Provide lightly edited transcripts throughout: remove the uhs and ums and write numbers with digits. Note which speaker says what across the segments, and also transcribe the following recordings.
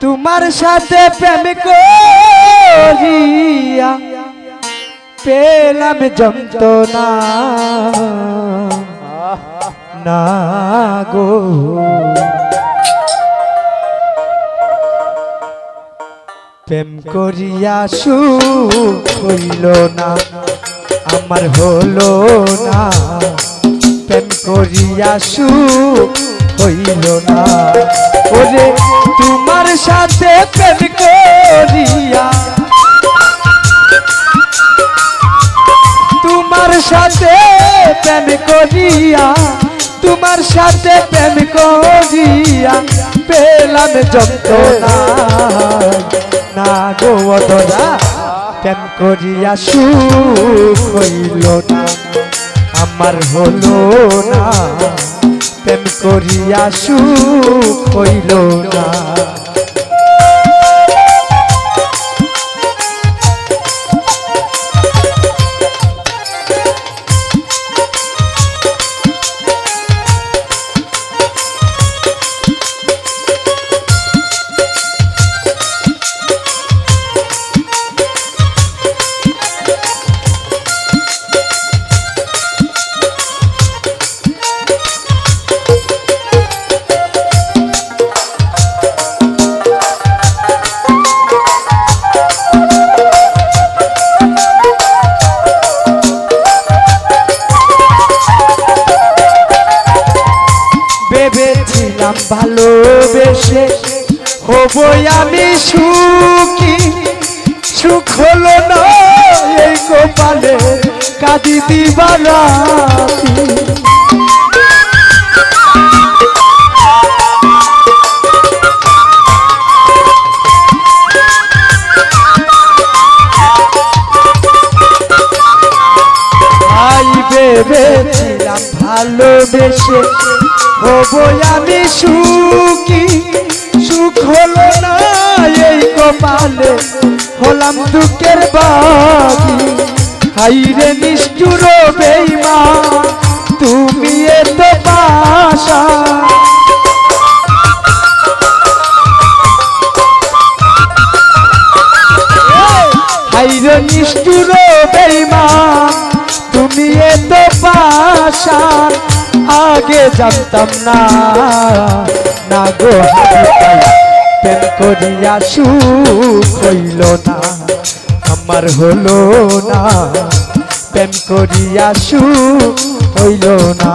Speaker 1: তোমার সাথে প্রেম করিয়া পেলাম যন্ত্রণা না গো, প্রেম করিয়া সুখ হইল না, আমার হলো না, প্রেম করিয়া সুখ হইল না। ওরে তোমার সাথে প্রেম করিয়া, তোমার সাথে প্রেম করিয়া, তোমার সাথে প্রেম করিয়া পেলাম যন্ত্রণা না গো অধরা, প্রেম করিয়া সুখ হইল না, আমার হলো না, প্রেম করিয়া সুখ হইল না। ভেবেছিলাম ভালোবেসে হবো আমি সুখী, সুখ হলো না এই কপালে কাঁদি দিবারাতি। ভেবেছিলাম ভালোবেসে হবো আমি সুখী, সুখ হলো না এই কপালে হলাম দুঃখের বাগি। হাইরে নিষ্ঠুর বেঈমান তুমি এত পাশা, হাইরে নিষ্ঠুর বেঈমান তুমি এত পাশান, আগে জানতাম না না গো, প্রেম করিয়া সুখ হইল না, আমার হলো না, প্রেম করিয়া সুখ হইল না।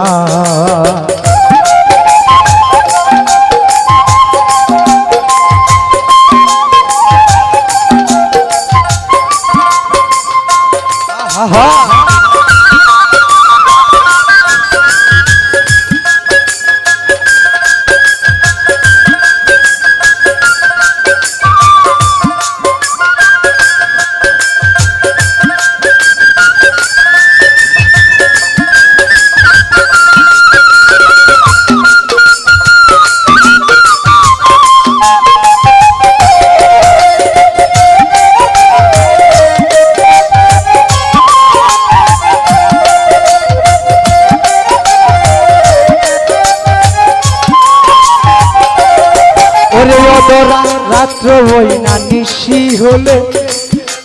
Speaker 1: রাত্র হই না নিশি হলে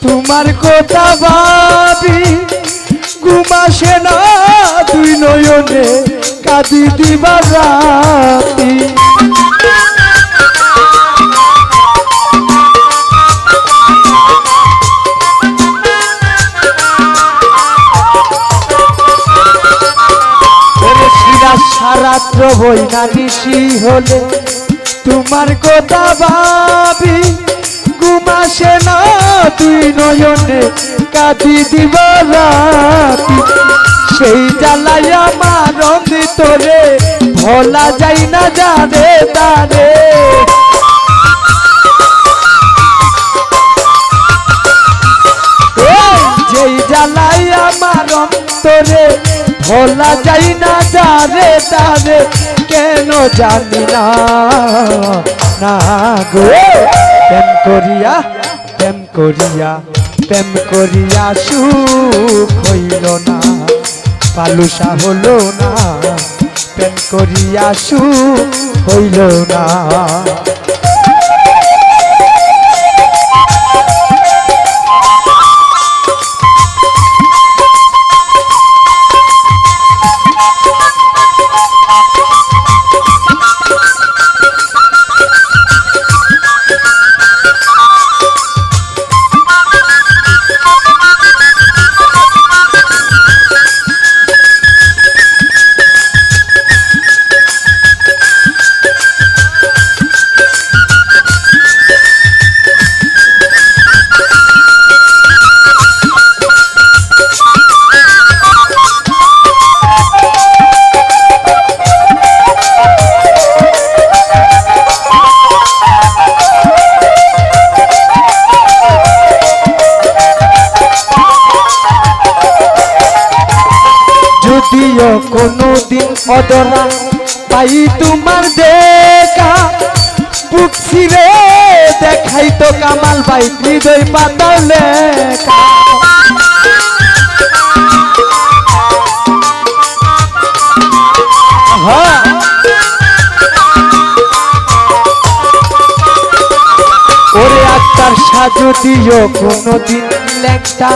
Speaker 1: তোমার কথা ভাবি, ঘুমাসে না তুই নয়নে কাঁদি দিবারাতি। সারাত্র হই না নিশি হলে তোমার কথা ভাবি, ঘুমাসে না তুই নয়নে কাঁদি দিবারাতি। সেই জ্বালাই আমার অন্তরে ভোলা যাই না জানে তারে, যেই জ্বালাই আমার অন্তরে ভোলা যাই না যারে তারে, কেন জানি না না গো, প্রেম করিয়া প্রেম করিয়া প্রেম করিয়া সুখ হইল না, পালুসা হলো না, প্রেম করিয়া সুখ হইল না। যদিও কোনোদিন অদরা পাই তোমার দেখা, বুক ছিঁড়ে দেখাই তো কামাল ভাই হৃদয় পাতার লেখা। ওরে আক্তার শাহ যদিও কোনোদিন লেখা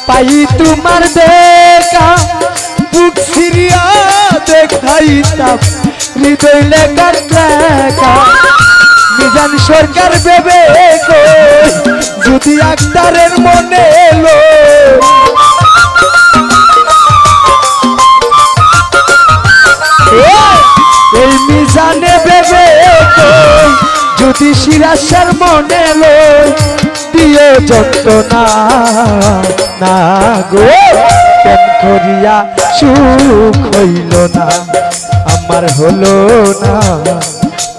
Speaker 1: পাই তোমার দেখা, বুক ছিঁড়িয়া দেখাইতাম হৃদয় লেখার লেখা। মিজান সরকার ভেবে কই যদি আক্তারের মনে এলো, এই মিজানে ভেবে কই যদি সিরাজের মনে লই, দিও যন্ত্রণা না গো কেন করিয়া সুখ হইল না, আমার হলো না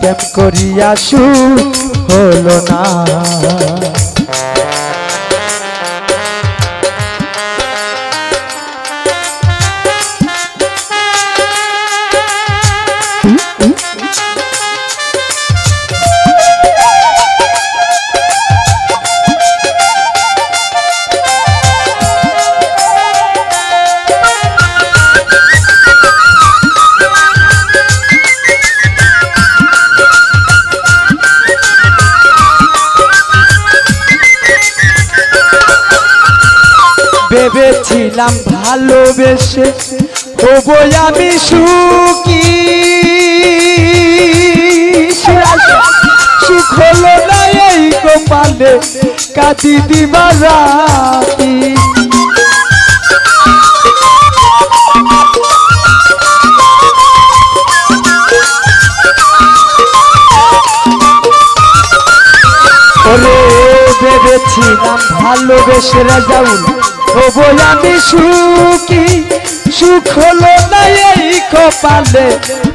Speaker 1: কেন করিয়া সুখ হলো না। ভেবেছিলাম ভালোবেসে হবো আমি সুখী, সুখ হলো না এই কপালে কাঁদি দিবা রাতি। ওরে ভেবেছিলাম ভালোবেসে রাজাউল হবো আমি সুখী, সুখ হলো না এই কপালে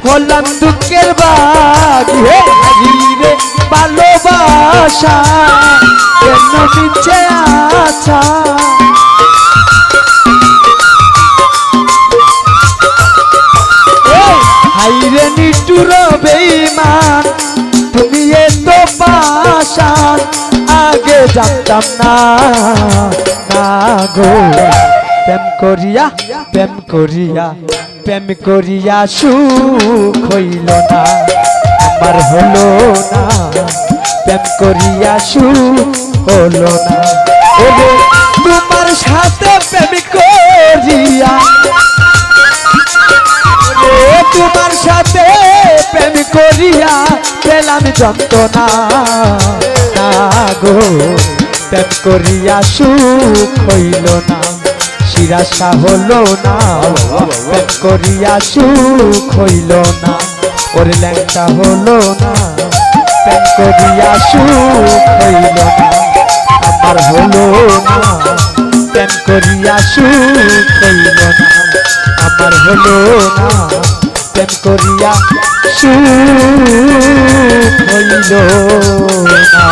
Speaker 1: হলাম দুঃখের বাগি। রে ভালোবাসা কেন মিছে আছা, হাইরে নিটুর বেঈমান তুমি এত পাশান, আগে জানতাম না না গো। প্রেম করিয়া প্রেম করিয়া প্রেম করিয়া সুখ হইল না, আমার হলো না প্রেম করিয়া সুখ হলো না। ওরে তোমার সাথে প্রেম করিয়া, তোমার সাথে প্রেম করিয়া পেলাম যন্ত্রণা না গো, প্রেম করিয়া সুখ হইল না, শিরাশা হলো না প্রেম করিয়া সুখ হইল না। ওর ল্যাংটা হলো না প্রেম করিয়া সুখ হইল না, আমার হলো না প্রেম করিয়া সুখ হইল না, আমার হলো না প্রেম করিয়া সুখ হইল না।